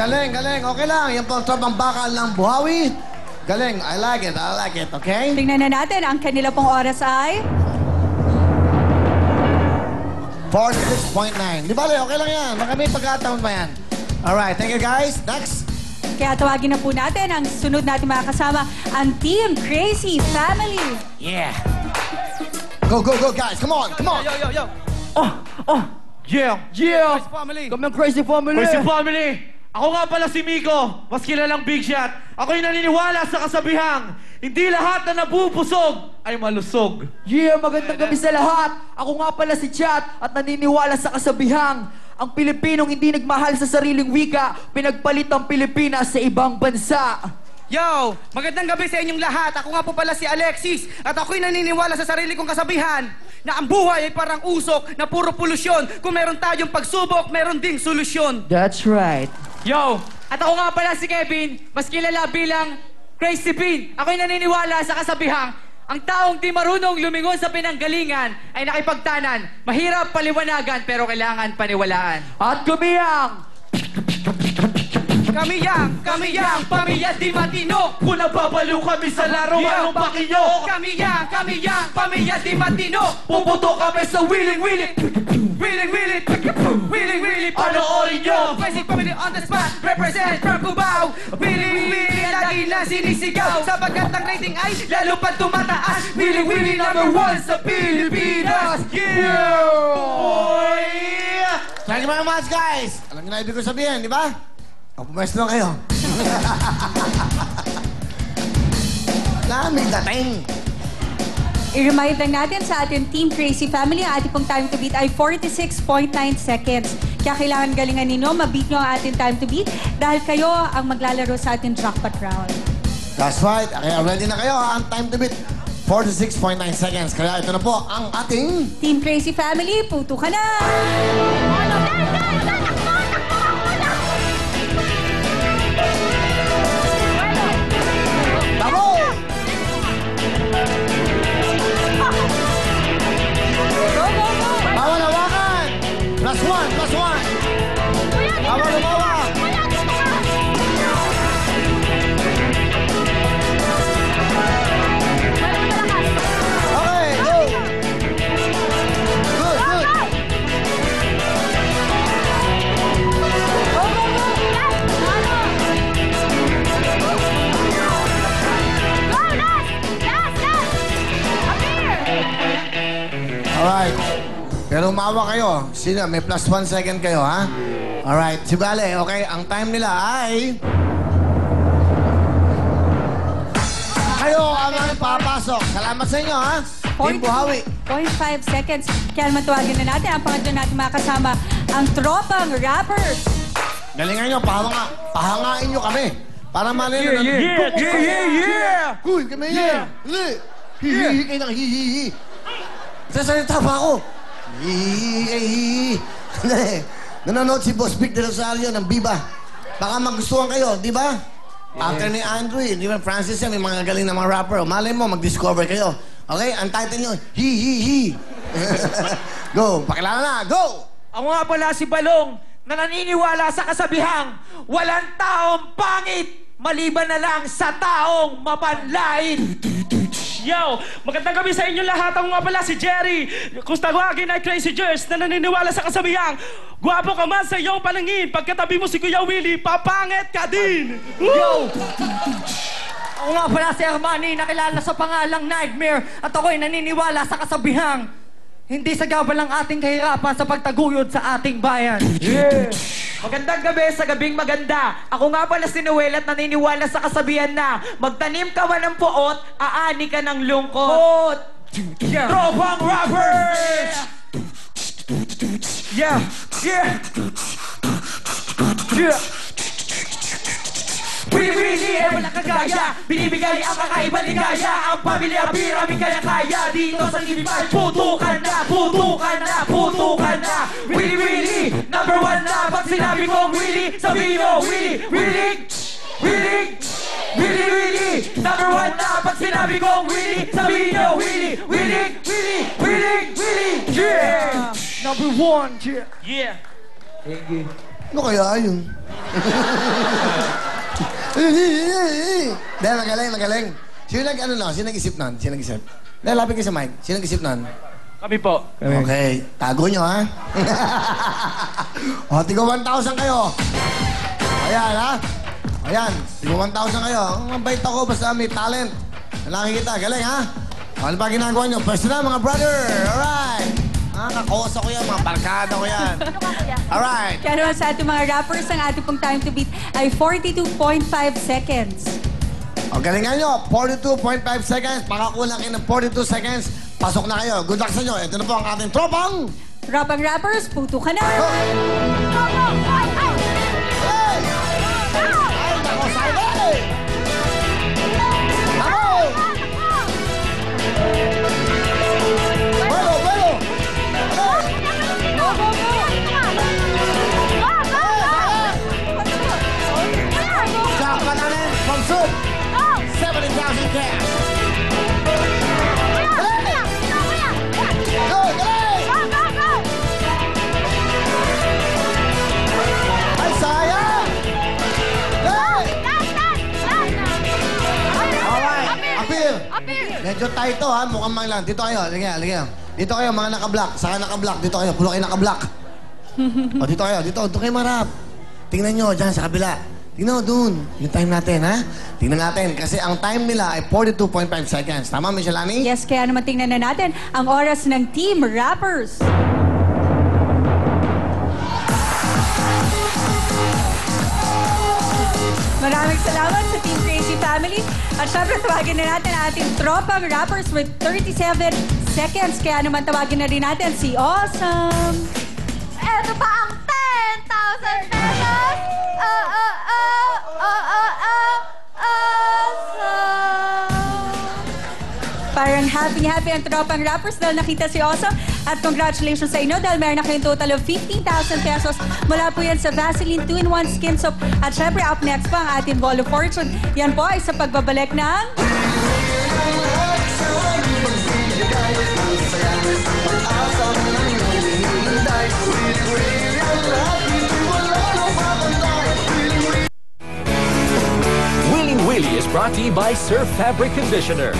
Galing, galing. Okay lang. Yan po ang tropang bakal ng Buhawi. Galing. I like it. Okay? Tingnan na natin, ang kanila pong oras ay... 46.9. Di bale, okay lang yan. Baka may pagkataon pa yan. Alright, thank you guys. Next. Kaya tawagin na po natin ang sunod natin mga kasama, ang Team Crazy Family. Yeah. Go, guys. Come on. Yo. Yeah. Crazy family. Kami ang Crazy Family. Crazy family. Ako nga pala si Miko, mas kilalang Big Shot. Ako'y naniniwala sa kasabihang, hindi lahat na nabubusog ay malusog. Yeah, magandang gabi sa lahat. Ako nga pala si Chat at naniniwala sa kasabihang, ang Pilipinong hindi nagmahal sa sariling wika, pinagpalit ang Pilipinas sa ibang bansa. Yo! Magandang gabi sa inyong lahat. Ako nga po pala si Alexis at ako'y naniniwala sa sarili kong kasabihan na ang buhay ay parang usok na puro polusyon. Kung meron tayong pagsubok, meron ding solusyon. That's right. Yo! At ako nga pala si Kevin, mas kilala bilang Crazy Bean. Ako'y naniniwala sa kasabihang, ang taong di marunong lumingon sa pinanggalingan ay nakipagtanan. Mahirap paliwanagan pero kailangan paniwalaan. At kumiyang! Kami yang, pamilya di matino. Kung nababalo kami sa laro, anong pakinyo? Kami yang, pamilya di matino. Puputo kami sa wiling-wiling. Willing, Panoorin nyo! Crazy family on the spot, represent from Cubao. Willing, lagi na sinisigaw. Sapagkat ang rating ay lalo pa tumataas. Willing, number one sa Pilipinas. Yeah! Boy! Thank you very much, guys. Alam niyo na ibig ko sabihin, di ba? O, pumesto na kayo. Lamig dating. I-remind lang natin sa ating Team Crazy Family, ang ating pong time to beat ay 46.9 seconds. Kaya kailangan galingan ninyo, mabeat nyo ang ating time to beat dahil kayo ang maglalaro sa ating jackpot round. That's right. Kaya ready na kayo. Ang time to beat, 46.9 seconds. Kaya ito na po ang ating... Team Crazy Family, puto ka na! Tamo! Bawal hawakan! Plus one! Bawal lumawa! Okay, go! Good! Alright. Pero umawa kayo. Sino? May plus 1 second kayo, ha? Alright. Si Bale, okay? Ang time nila ay... Kayo ang papasok. Salamat sa inyo, ha? Team Buhawi. 0.5 seconds. Kaya naman tawagin na natin ang pangatlo natin mga kasama, ang tropang rappers. Galingan nyo. Pahangain nyo kami. Para malin na... Yeah! Uy, kami yan. Hihihi kayo ng hihihi. Sasalita pa ako. Hihihi. Nanonood si Boss Vic de Rosario ng Viva. Baka magustuhan kayo, di ba? After ni Andrew, di ba, Francis yan, may mga galing na mga rapper. Malay mo, mag-discover kayo. Okay? Ang title nyo, Hihihi. Go, pakilala na, go! Ako nga pala si Balong, na naniniwala sa kasabihang, walang taong pangit, maliban na lang sa taong mapanlait. Yo! Magandang gabi sa inyo lahat. Ako nga pala si Jerry. Kung tawagin ay Crazy Jers na naniniwala sa kasabihang, gwapo ka man sa iyong paningin. Pagkatabi mo si Kuya Willie, papangit ka din! Yo! Ako nga pala si Armani, nakilala sa pangalang Nightmare at ako'y naniniwala sa kasabihang, hindi sagabal ang ating kahirapan sa pagtaguyod sa ating bayan. Yeah! Magandang gabi sa gabing maganda. Ako nga pala si Noel at naniniwala sa kasabihan na magtanim ka man ng puot, aani ka ng lungkot. Yeah. Tropang rappers! Yeah! Yeah! Yeah! Pinipili ay walang kagaya, binibigay ang kakaiba ligaya. Ang pamilya piramid kaya-kaya. Dito sa TV5, putukan na. Willy, number one na. Pag sinabi kong Willy, sabihin mo Willy. Number one na. Pag sinabi kong Willy, sabihin nyo Willy. Yeah! Number one! Yeah! Yeah! Thank you. Ano kaya yun? Dahil magaling. Sino nag-isip nun? Dahil lapit kayo sa mic. Sino nag-isip nun? Kami po. Okay. Tago nyo, ha? O, tigo 1,000 kayo. Ayan, ha? Ayan, tigo 1,000 kayo. Ang mabait ako, basta may talent. Nakikita, galing, ha? Ano ba ginagawa nyo? Pwesto na, mga brother. Alright. Kakosa ko yan, mga barkada ko yan. Alright. Kaya naman sa ating mga rappers, ang ating pong time to beat ay 42.5 seconds. O, galingan nyo. 42.5 seconds. Pakakulang kayo ng 42 seconds. Pasok na kayo. Good luck sa inyo. Ito na po ang ating tropang. Tropang rappers, puto ka na! Hey! Ay, nako, Simon! Ako! Bueno! Jackpot namin from Soup. 70,000 cash. Go! Ay, sayang! Hey! Alright, appear. Medyo tight to, ha? Mukhang mang lang. Dito kayo, ligyan. Dito kayo, mga naka-block. Saka naka-block. Dito kayo, pulo kayo naka-block. O, dito kayo. Dito kayo marap. Tingnan nyo, dyan sa kabila. Tingnan mo, dun. Yung time natin, ha? Tingnan natin. Kasi ang time nila ay 42.5 seconds. Tama, Miss Shalani? Yes, kaya naman tingnan na natin ang oras ng Team Rappers. Maraming salamat sa Team Crazy Family. At syempre, tawagin na natin ang ating tropang rappers with 37 seconds. Kaya naman tawagin na rin natin si Awesome. Eto pa ang 10,000 pesos! Parang happy ang tropang rappers dahil nakita si Awesome. At congratulations sa inyo dahil meron na kayong total of 15,000 pesos. Mula po yan sa Vaseline 2-in-1 Skin Soap. At syempre, up next pa ang ating Ball of Fortune. Yan po ay sa pagbabalik ng... Willy Willy is brought to you by Surf Fabric Conditioner.